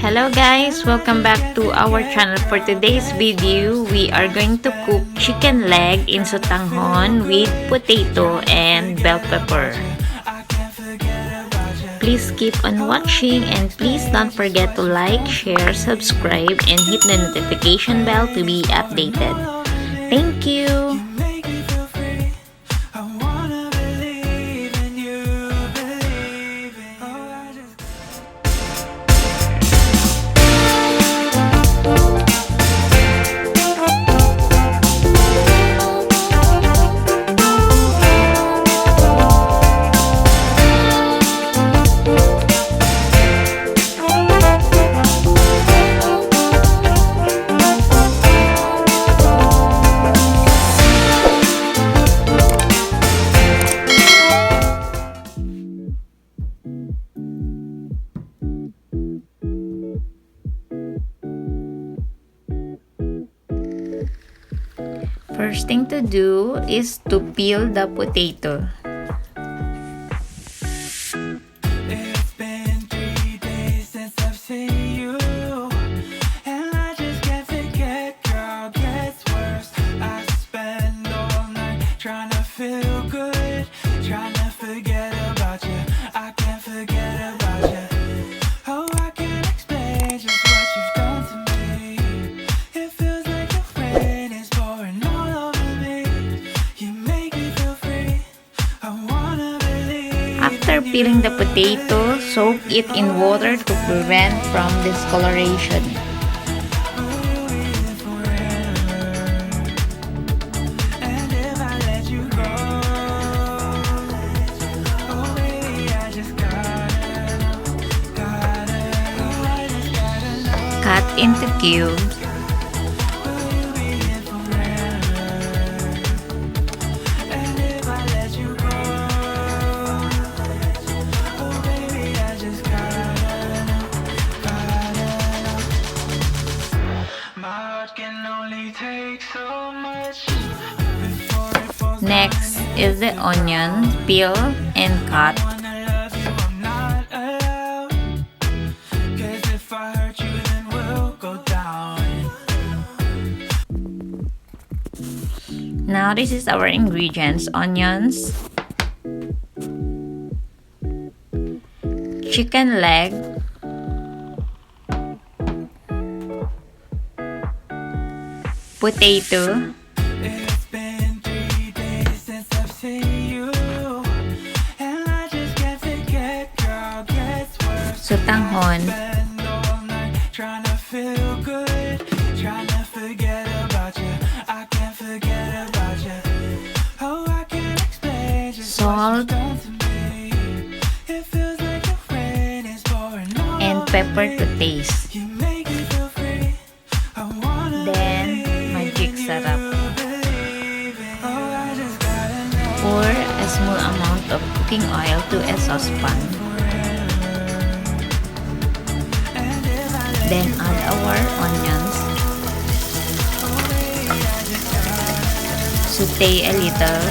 Hello guys, welcome back to our channel. For today's video, we are going to cook chicken leg in sotanghon with potato and bell pepper. Please keep on watching and please don't forget to like, share, subscribe, and hit the notification bell to be updated. Thank you! First thing to do is to peel the potato. It's been 3 days since I've seen you, and I just can't forget, girl, gets worse. I spend all night trying to feel good, trying to forget about you. I can't forget about you. Oh, I can't explain just what you've done to me. It feels like the rain is pouring all over me. You make me feel free. I wanna believe. After peeling the potato, soak it in water to prevent from discoloration. And if I let you go, oh baby, I just gotta know, I just gotta know. Cut into cubes. Will you be here forever? And if I let you go, oh baby, I just gotta know. My heart can only take so much before it falls down. Next is the onion, peel and cut. Wanna love you, I'm not allowed. 'Cause if I hurt you, then we'll go down. Now this is our ingredients: onions, chicken leg, potato, It's been 3 days since I've seen you, and I just can't forget, girl, gets worse. sotanghon, Spend all night trying to feel good, trying to forget about you. I can't forget about you. Oh, I can't explain just what salt, you've done to me. It feels like the rain is pouring all and over pepper me. to taste. You make me feel free. I wanna Then, believe magic in sarap. you, believe in you. Oh, I just gotta know. Pour a small amount of cooking oil to a saucepan. And if I let Then add our onions. Saute a little.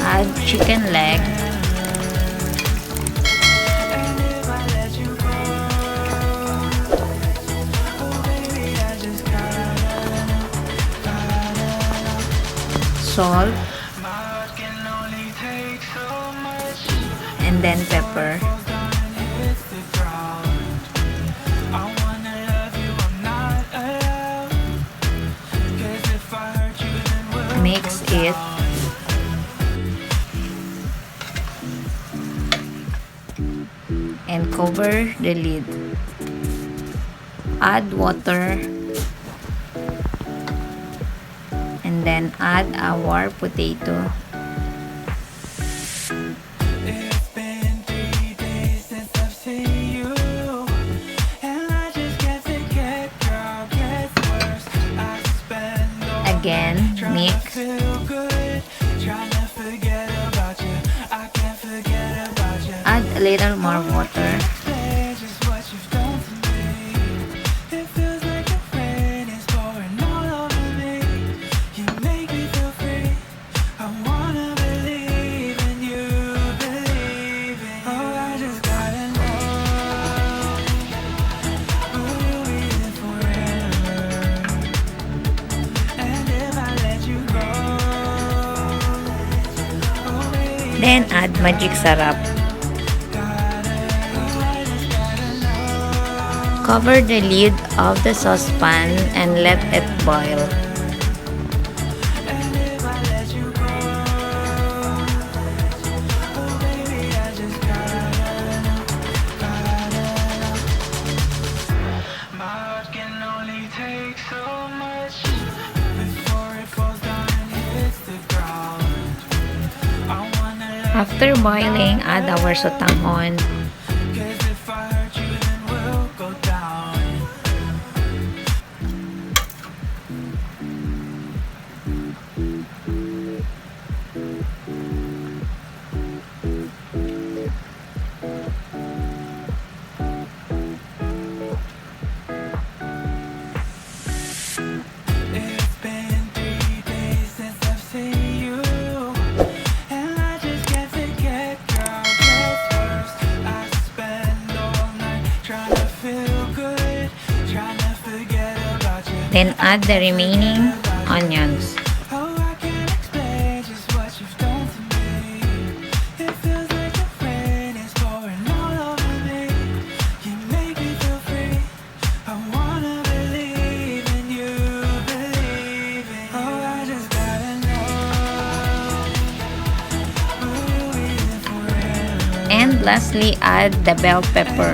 Add chicken leg. And if I let you go, oh baby, I just gotta know. Salt, My heart can only take so much. and then pepper. Falls down and hits the ground. I wanna love you, I'm not allowed. 'Cause if I hurt you, then we'll Mix go it. down. And cover the lid. Add water. And then add our potato. It's been 3 days since I've seen you, and I just can't forget, girl, gets worse. I spend all Again, night trying to mix. feel good, trying to forget about you. I can't forget about you. Add a little more water. Explain just what you've done to me. It feels like the rain is pouring all over me. You make me feel free. I wanna believe in you, believe in you. Oh, I Then add magic sarap. Cover the lid of the saucepan and let it boil. After boiling, add our sotanghon. Then add the remaining onions. And lastly, add the bell pepper.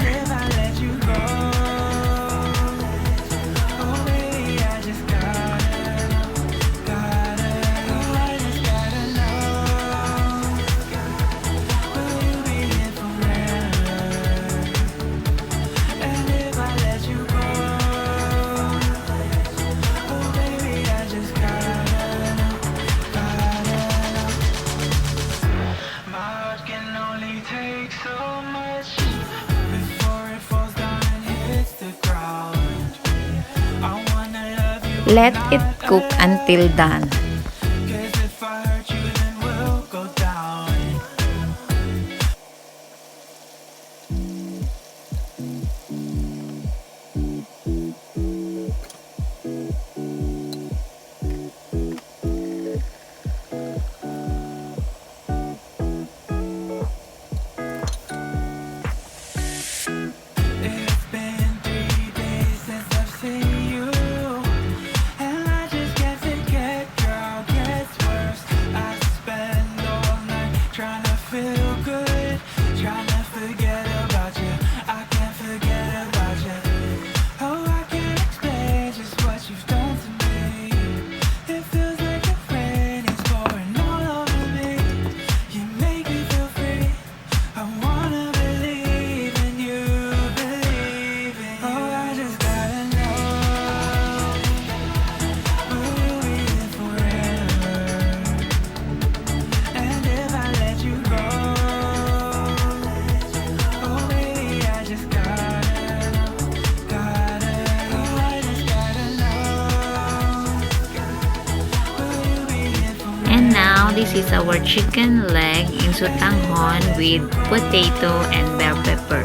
Let it cook until done. And now, this is our chicken leg in sotanghon with potato and bell pepper.